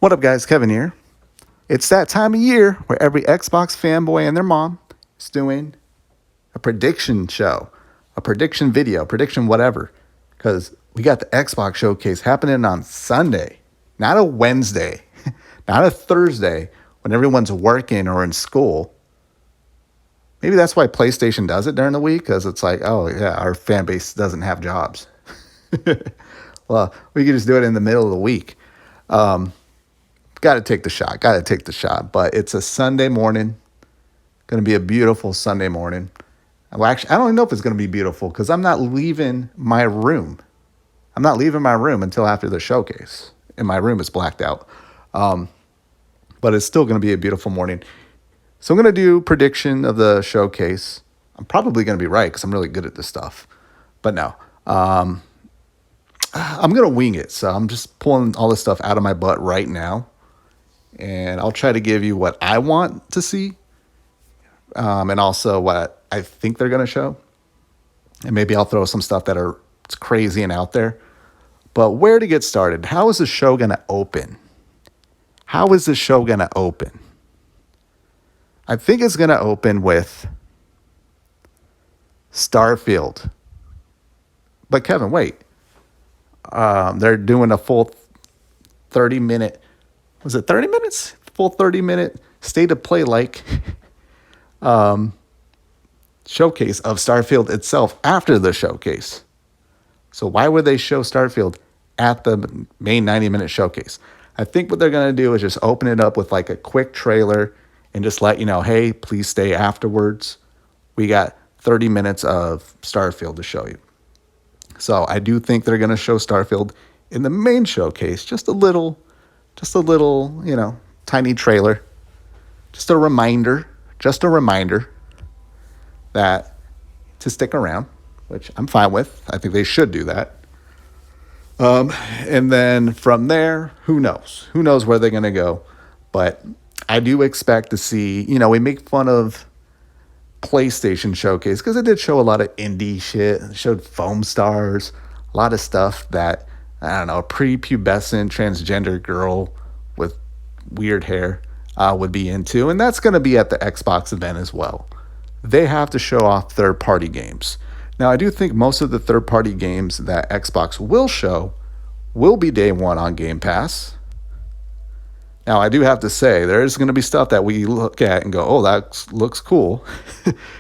What up, guys? Kevin here. It's that time of year where every Xbox fanboy and their mom is doing a prediction show, a prediction video, prediction whatever. Because we got the Xbox showcase happening on Sunday, not a Wednesday, not a Thursday when everyone's working or in school. Maybe that's why PlayStation does it during the week, because it's like, oh, yeah, our fan base doesn't have jobs. Well, we could just do it in the middle of the week. Got to take the shot. Got to take the shot. But it's a Sunday morning. Going to be a beautiful Sunday morning. Well, actually, I don't even know if it's going to be beautiful because I'm not leaving my room. I'm not leaving my room until after the showcase. And my room is blacked out. But it's still going to be a beautiful morning. So I'm going to do prediction of the showcase. I'm probably going to be right because I'm really good at this stuff. But no. I'm going to wing it. So I'm just pulling all this stuff out of my butt right now. And I'll try to give you what I want to see, and also what I think they're going to show. And maybe I'll throw some stuff that are crazy and out there. But where to get started? How is the show going to open? How is the show going to open? I think it's going to open with Starfield. But Kevin, wait. They're doing a full 30-minute... Was it 30 minutes? Full 30-minute state of play showcase of Starfield itself after the showcase. So why would they show Starfield at the main 90-minute showcase? I think what they're going to do is just open it up with like a quick trailer and just let you know, hey, please stay afterwards. We got 30 minutes of Starfield to show you. So I do think they're going to show Starfield in the main showcase, just a little, tiny trailer. Just a reminder that to stick around, which I'm fine with. I think they should do that. And then from there, who knows? Who knows where they're going to go? But I do expect to see, we make fun of PlayStation Showcase because it did show a lot of indie shit. It showed Foam Stars, a lot of stuff that, I don't know, a prepubescent transgender girl with weird hair would be into. And that's going to be at the Xbox event as well. They have to show off third-party games. Now, I do think most of the third-party games that Xbox will show will be day one on Game Pass. Now, I do have to say, there's going to be stuff that we look at and go, oh, that looks cool.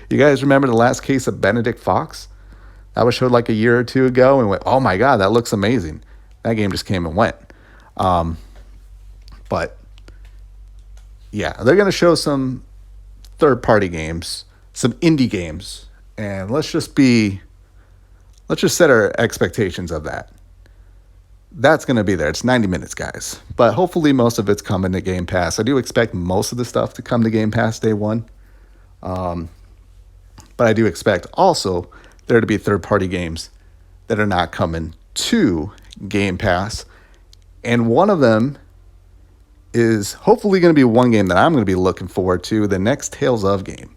You guys remember the last case of Benedict Fox? That was showed like a year or two ago and went, oh my God, that looks amazing. That game just came and went. But yeah, they're going to show some third-party games, some indie games, and let's just set our expectations of that. That's going to be there. It's 90 minutes, guys. But hopefully most of it's coming to Game Pass. I do expect most of the stuff to come to Game Pass day one. But I do expect also there to be third-party games that are not coming to Game Pass. And one of them is hopefully going to be one game that I'm going to be looking forward to, the next Tales of game.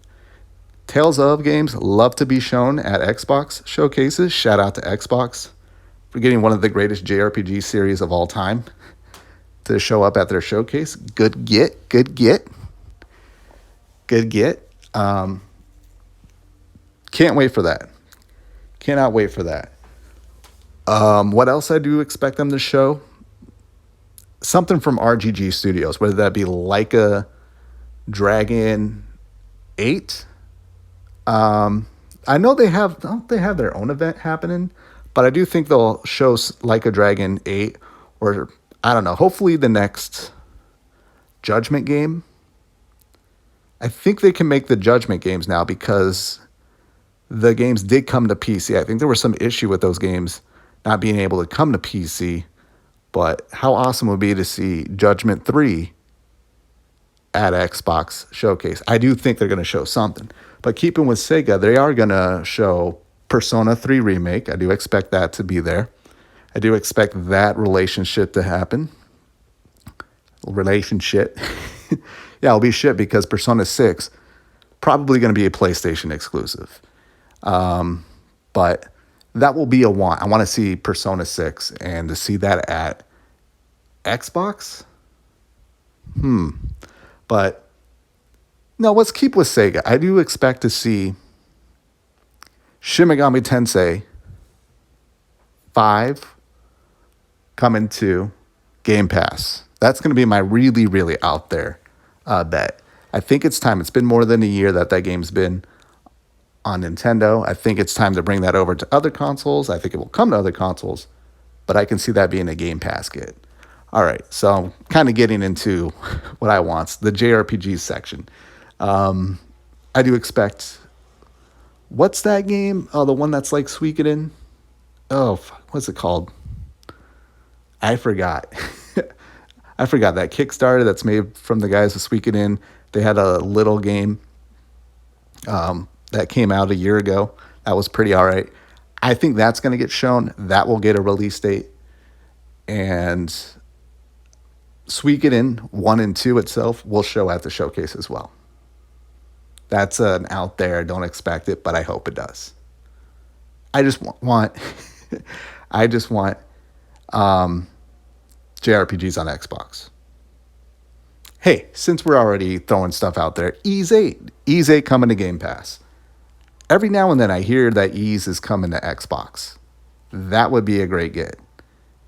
Tales of games love to be shown at Xbox showcases. Shout out to Xbox for getting one of the greatest JRPG series of all time to show up at their showcase. Good get. Can't wait for that. Cannot wait for that. What else I do expect them to show? Something from RGG Studios, whether that be Like a Dragon 8. I know they have their own event happening, but I do think they'll show Like a Dragon 8, or I don't know, hopefully the next Judgment game. I think they can make the Judgment games now because the games did come to PC. I think there was some issue with those games not being able to come to PC, but how awesome would it be to see Judgment 3 at Xbox Showcase? I do think they're going to show something. But keeping with Sega, they are going to show Persona 3 Remake. I do expect that to be there. I do expect that relationship to happen. Relationship. Yeah, it'll be shit because Persona 6 probably going to be a PlayStation exclusive. But that will be a want. I want to see Persona 6, and to see that at Xbox, But no, let's keep with Sega. I do expect to see Shin Megami Tensei 5 coming to Game Pass. That's going to be my really, really out there bet. I think it's time. It's been more than a year that game's been on Nintendo. I think it's time to bring that over to other consoles. I think it will come to other consoles, but I can see that being a Game Pass get. All right, so I'm kind of getting into what I want, the JRPG section. I do expect, what's that game? Oh, the one that's like Suikoden? Oh, what's it called? I forgot. I forgot that Kickstarter that's made from the guys of Suikoden. They had a little game that came out a year ago. That was pretty all right. I think that's going to get shown. That will get a release date. And Suikoden 1 and 2 itself will show at the showcase as well. That's an out there. Don't expect it, but I hope it does. I just want I just want JRPGs on Xbox. Hey, since we're already throwing stuff out there, Ys 8. Ys 8 coming to Game Pass. Every now and then I hear that Ys is coming to Xbox. That would be a great get.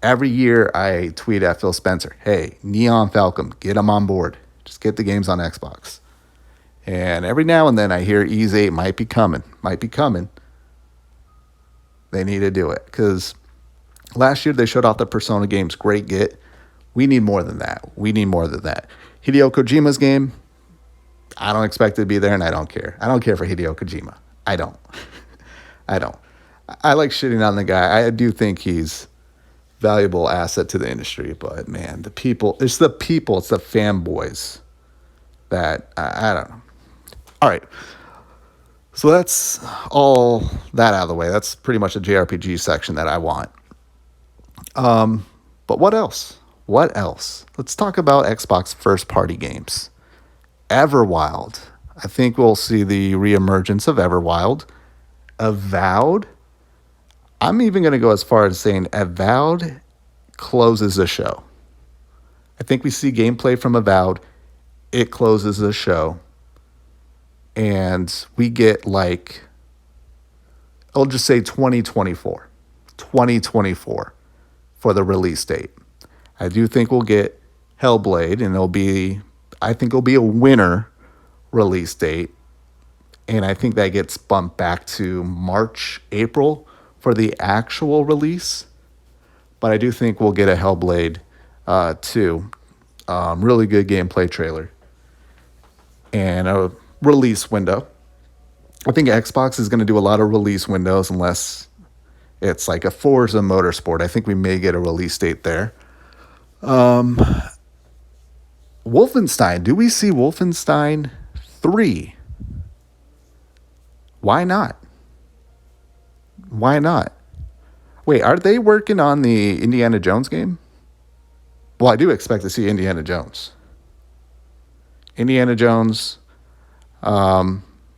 Every year I tweet at Phil Spencer, hey, Neon Falcon, get them on board. Just get the games on Xbox. And every now and then I hear Ys 8 might be coming. They need to do it. Because last year they showed off the Persona games. Great get. We need more than that. Hideo Kojima's game, I don't expect it to be there, and I don't care. I don't care for Hideo Kojima. I don't. I like shitting on the guy. I do think he's valuable asset to the industry, but man, it's the fanboys that I don't know. All right. So that's all that out of the way. That's pretty much a JRPG section that I want. But what else? Let's talk about Xbox first-party games. Everwild. I think we'll see the reemergence of Everwild. Avowed. I'm even going to go as far as saying Avowed closes the show. I think we see gameplay from Avowed. It closes the show. And we get I'll just say 2024 for the release date. I do think we'll get Hellblade, and I think it'll be a winter release date. And I think that gets bumped back to March, April for the actual release. But I do think we'll get a Hellblade 2. Really good gameplay trailer. And a release window. I think Xbox is going to do a lot of release windows unless it's like a Forza Motorsport. I think we may get a release date there. Wolfenstein. Do we see Wolfenstein 3? Why not? Wait, are they working on the Indiana Jones game? Well, I do expect to see Indiana Jones.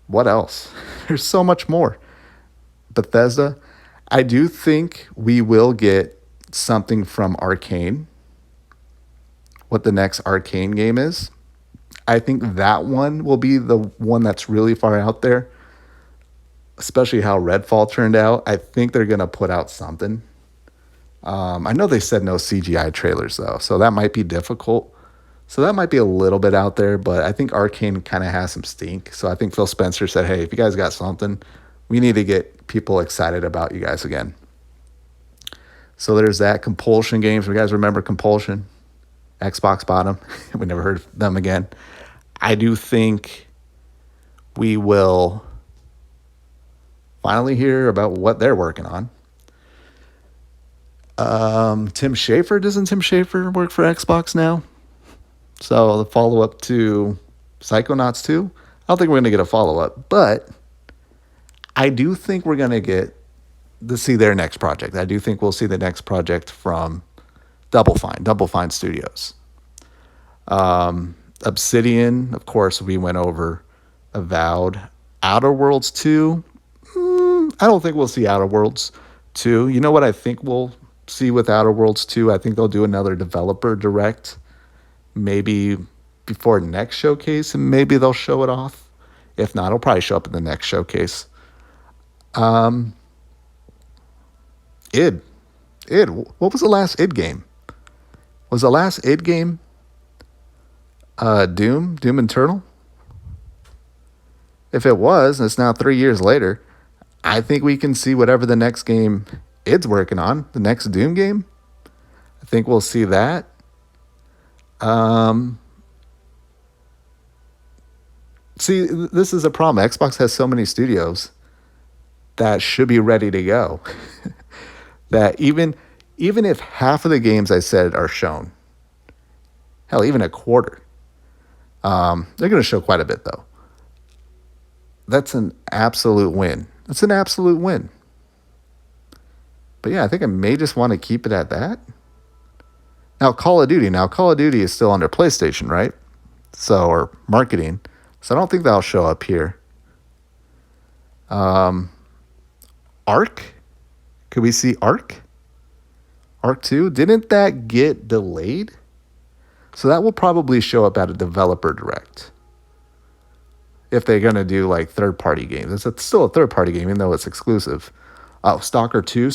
What else? There's so much more. Bethesda. I do think we will get something from Arcane. What the next Arcane game is. I think that one will be the one that's really far out there. Especially how Redfall turned out. I think they're going to put out something. I know they said no CGI trailers, though. So that might be difficult. So that might be a little bit out there. But I think Arcane kind of has some stink. So I think Phil Spencer said, hey, if you guys got something, we need to get people excited about you guys again. So there's that. Compulsion games. You guys remember Compulsion? Xbox bought them. We never heard of them again. I do think we will finally hear about what they're working on. Doesn't Tim Schafer work for Xbox now? So the follow-up to Psychonauts 2, I don't think we're going to get a follow-up, but I do think we're going to get to see their next project. I do think we'll see the next project from Double Fine Studios. Obsidian, of course, we went over Avowed. Outer Worlds 2, I don't think we'll see Outer Worlds 2. You know what I think we'll see with Outer Worlds 2? I think they'll do another developer direct. Maybe before next showcase, and maybe they'll show it off. If not, it'll probably show up in the next showcase. id id what was the last id game? Was the last id game Doom Eternal? If it was, and it's now 3 years later, I think we can see whatever the next game id's working on, the next Doom game. I think we'll see that. See, this is a problem. Xbox has so many studios that should be ready to go. That even if half of the games I said are shown, hell, even a quarter, they're going to show quite a bit though. That's an absolute win. That's an absolute win. But yeah, I think I may just want to keep it at that. Now, Call of Duty is still under PlayStation, right? So, or marketing. So I don't think that'll show up here. Ark? Could we see Ark? Ark 2? Didn't that get delayed? So that will probably show up at a developer direct. If they're going to do like third-party games. It's still a third-party game, even though it's exclusive. Oh, Stalker 2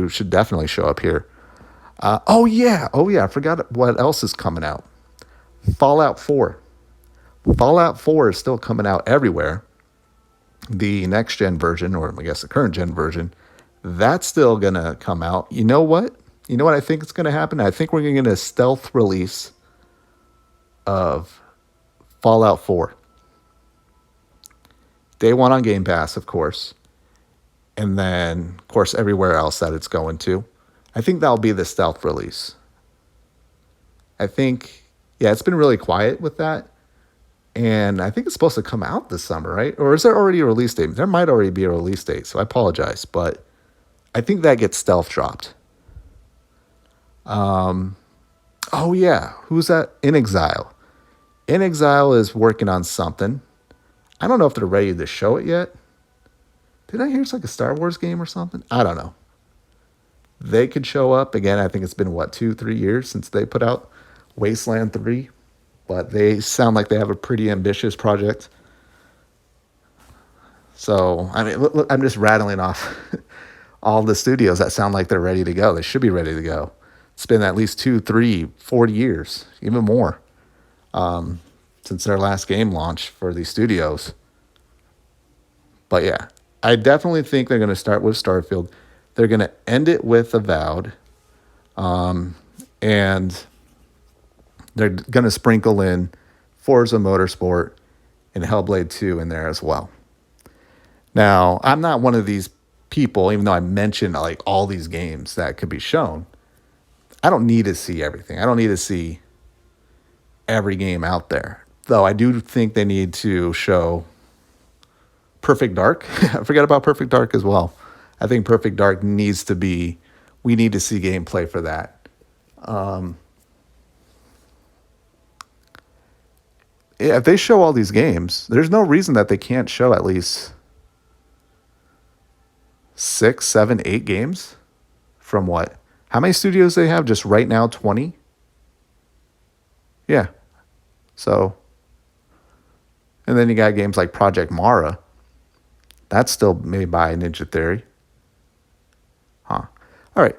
should definitely show up here. Oh yeah, I forgot what else is coming out. Fallout 4. Fallout 4 is still coming out everywhere. The next-gen version, or I guess the current-gen version, that's still going to come out. You know what? I think is going to happen? I think we're going to get a stealth release of Fallout 4. Day one on Game Pass, of course. And then, of course, everywhere else that it's going to. I think that'll be the stealth release. I think, yeah, it's been really quiet with that. And I think it's supposed to come out this summer, right? Or is there already a release date? There might already be a release date, so I apologize. But I think that gets stealth dropped. Oh, yeah. Who's that? inXile. inXile is working on something. I don't know if they're ready to show it yet. Did I hear it's like a Star Wars game or something? I don't know. They could show up. Again, I think it's been, 2-3 years since they put out Wasteland 3. But they sound like they have a pretty ambitious project. So, I mean, look, I'm just rattling off all the studios that sound like they're ready to go. They should be ready to go. It's been at least 2, 3, 40 years, even more, since their last game launch for these studios. But yeah, I definitely think they're going to start with Starfield. They're going to end it with Avowed. And they're going to sprinkle in Forza Motorsport and Hellblade 2 in there as well. Now, I'm not one of these people, even though I mentioned like all these games that could be shown. I don't need to see everything. I don't need to see every game out there. Though I do think they need to show Perfect Dark. I forgot about Perfect Dark as well. I think Perfect Dark needs to be, we need to see gameplay for that. If they show all these games, there's no reason that they can't show at least 6, 7, 8 games from what? How many studios they have? Just right now, 20? Yeah. So, and then you got games like Project Mara. That's still made by Ninja Theory. Huh. All right.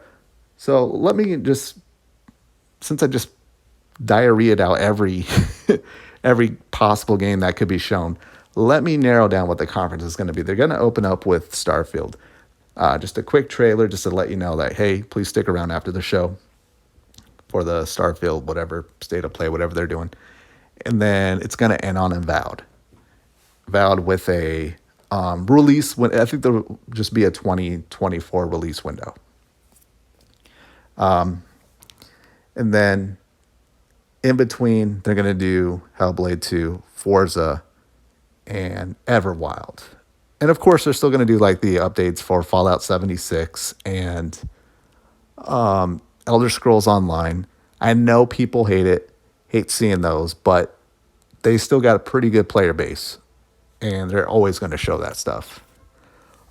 So let me just, since I just diarrheaed out every every possible game that could be shown, let me narrow down what the conference is going to be. They're going to open up with Starfield. Just a quick trailer just to let you know that, hey, please stick around after the show for the Starfield, whatever, state of play, whatever they're doing. And then it's going to end on Avowed. Avowed with a release. I think there'll just be a 2024 release window. And then in between, they're going to do Hellblade 2, Forza, and Everwild. And of course, they're still going to do like the updates for Fallout 76 and Elder Scrolls Online. I know people hate seeing those, but they still got a pretty good player base. And they're always going to show that stuff.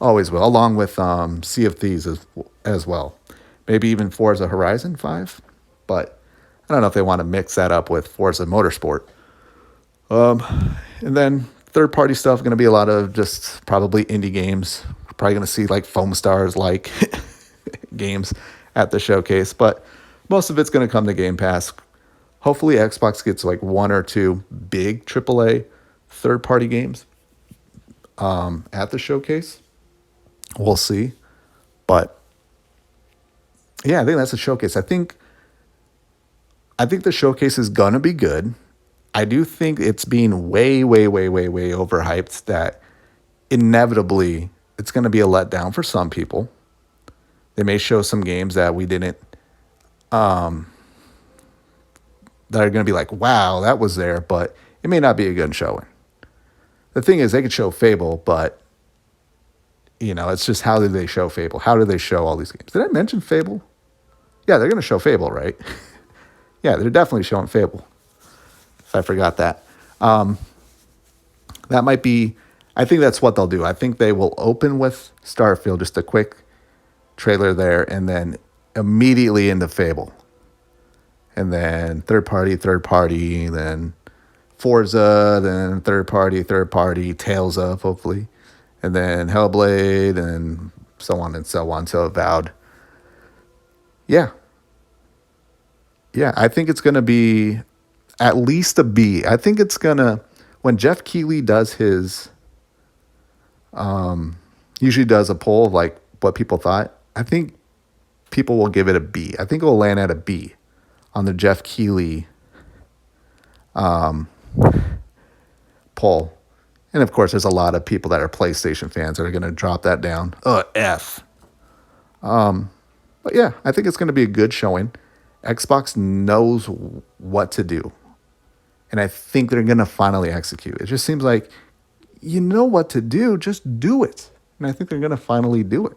Always will, along with Sea of Thieves as well. Maybe even Forza Horizon 5. But I don't know if they want to mix that up with Forza Motorsport. And then third party stuff going to be a lot of just probably indie games. Probably going to see like Foam Stars like games at the showcase, but most of it's going to come to Game Pass. Hopefully Xbox gets like one or two big AAA third party games at the showcase. We'll see. But yeah, I think that's a showcase. I think the showcase is going to be good. I do think it's being way, way, way, way, way overhyped that inevitably it's going to be a letdown for some people. They may show some games that we didn't, that are going to be like, wow, that was there, but it may not be a good showing. The thing is, they could show Fable, but, it's just how do they show Fable? How do they show all these games? Did I mention Fable? Yeah, they're going to show Fable, right? Yeah, they're definitely showing Fable. If I forgot that. That might be, I think that's what they'll do. I think they will open with Starfield, just a quick trailer there, and then immediately into Fable. And then third party, then Forza, then third party, Tales of, hopefully. And then Hellblade, and so on and so on, so Avowed. Yeah. Yeah, I think it's going to be at least a B. I think it's going to, when Jeff Keighley does his, usually does a poll of like what people thought, I think people will give it a B. I think it will land at a B on the Jeff Keighley poll. And of course, there's a lot of people that are PlayStation fans that are going to drop that down. F. But yeah, I think it's going to be a good showing. Xbox knows what to do. And I think they're going to finally execute. It just seems like you know what to do, just do it. And I think they're going to finally do it.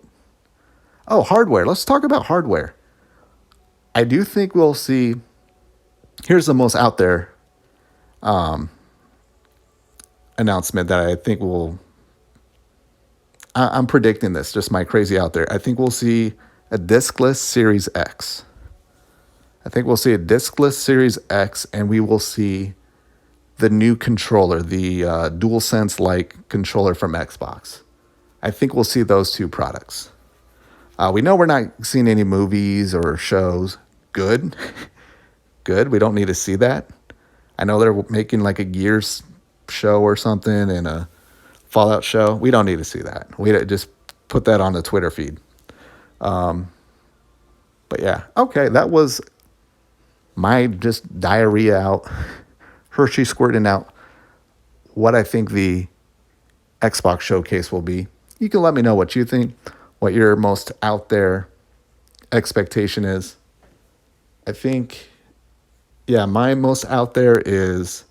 Oh, hardware. Let's talk about hardware. I do think we'll see, here's the most out there announcement that I think I'm predicting this, just my crazy out there. I think we'll see a discless Series X. I think we'll see a discless Series X, and we will see the new controller, the DualSense-like controller from Xbox. I think we'll see those two products. We know we're not seeing any movies or shows. Good. Good. We don't need to see that. I know they're making like a Gears show or something and a Fallout show. We don't need to see that. We just put that on the Twitter feed. But yeah, okay, that was my just diarrhea out, Hershey squirting out what I think the Xbox showcase will be. You can let me know what you think, what your most out there expectation is. I think, yeah, my most out there is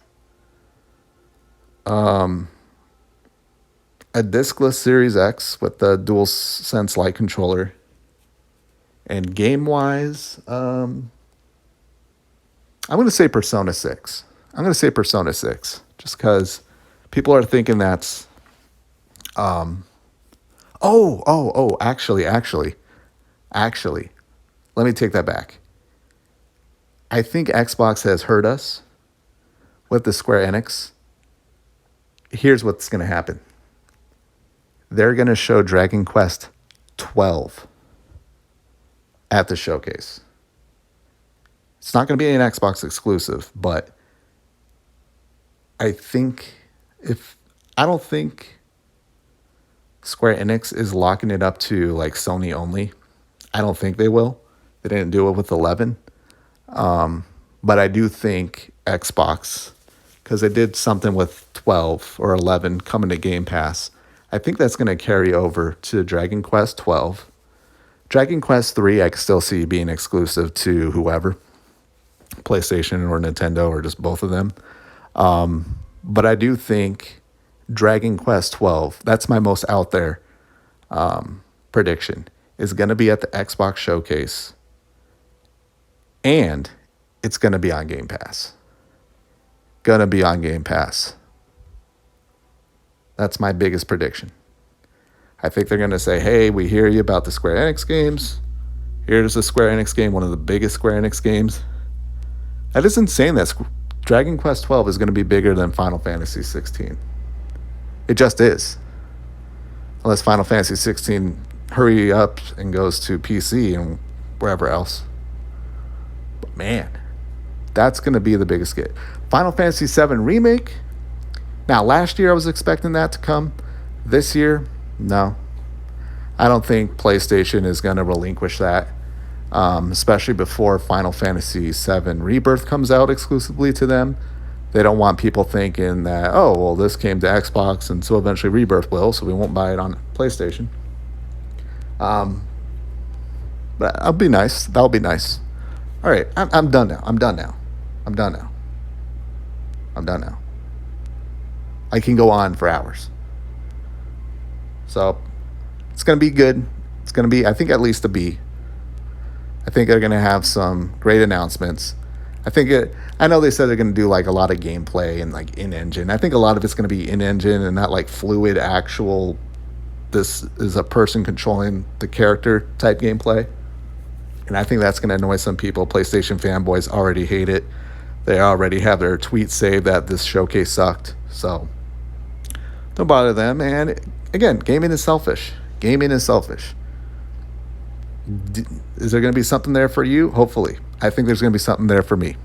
a discless Series X with the DualSense Lite controller. And game-wise, I'm going to say Persona 6. I'm going to say Persona 6, just because people are thinking that's... Actually, let me take that back. I think Xbox has heard us with the Square Enix. Here's what's going to happen. They're going to show Dragon Quest 12 at the showcase. It's not going to be an Xbox exclusive, but I don't think Square Enix is locking it up to like Sony only. I don't think they will. They didn't do it with 11. But I do think Xbox, because they did something with 12 or 11 coming to Game Pass, I think that's going to carry over to Dragon Quest 12. Dragon Quest 3, I can still see being exclusive to whoever, PlayStation or Nintendo or just both of them. But I do think Dragon Quest 12, that's my most out there prediction, is going to be at the Xbox showcase. And it's going to be on Game Pass. Gonna be on Game Pass. That's my biggest prediction. I think they're going to say, hey, we hear you about the Square Enix games. Here's a Square Enix game, one of the biggest Square Enix games. That isn't saying that Dragon Quest 12 is going to be bigger than Final Fantasy 16. It just is. Unless Final Fantasy 16 hurry up and goes to PC and wherever else. But man, that's going to be the biggest get. Final Fantasy 7 Remake. Now, last year I was expecting that to come. This year, no. I don't think PlayStation is going to relinquish that, especially before Final Fantasy VII Rebirth comes out exclusively to them. They don't want people thinking that, oh, well, this came to Xbox and so eventually Rebirth will, so we won't buy it on PlayStation. But that'll be nice. That'll be nice. All right, I'm done now. I'm done now. I'm done now. I'm done now. I can go on for hours. So it's going to be good. It's going to be, I think, at least a B. I think they're going to have some great announcements. I know they said they're going to do like a lot of gameplay and like in-engine. I think a lot of it's going to be in-engine and not like fluid actual, this is a person controlling the character type gameplay. And I think that's going to annoy some people. PlayStation fanboys already hate it. They already have their tweets say that this showcase sucked. So don't bother them. And again, gaming is selfish. Gaming is selfish. Is there going to be something there for you? Hopefully. I think there's going to be something there for me.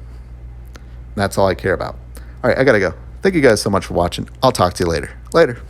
That's all I care about. All right, I got to go. Thank you guys so much for watching. I'll talk to you later. Later.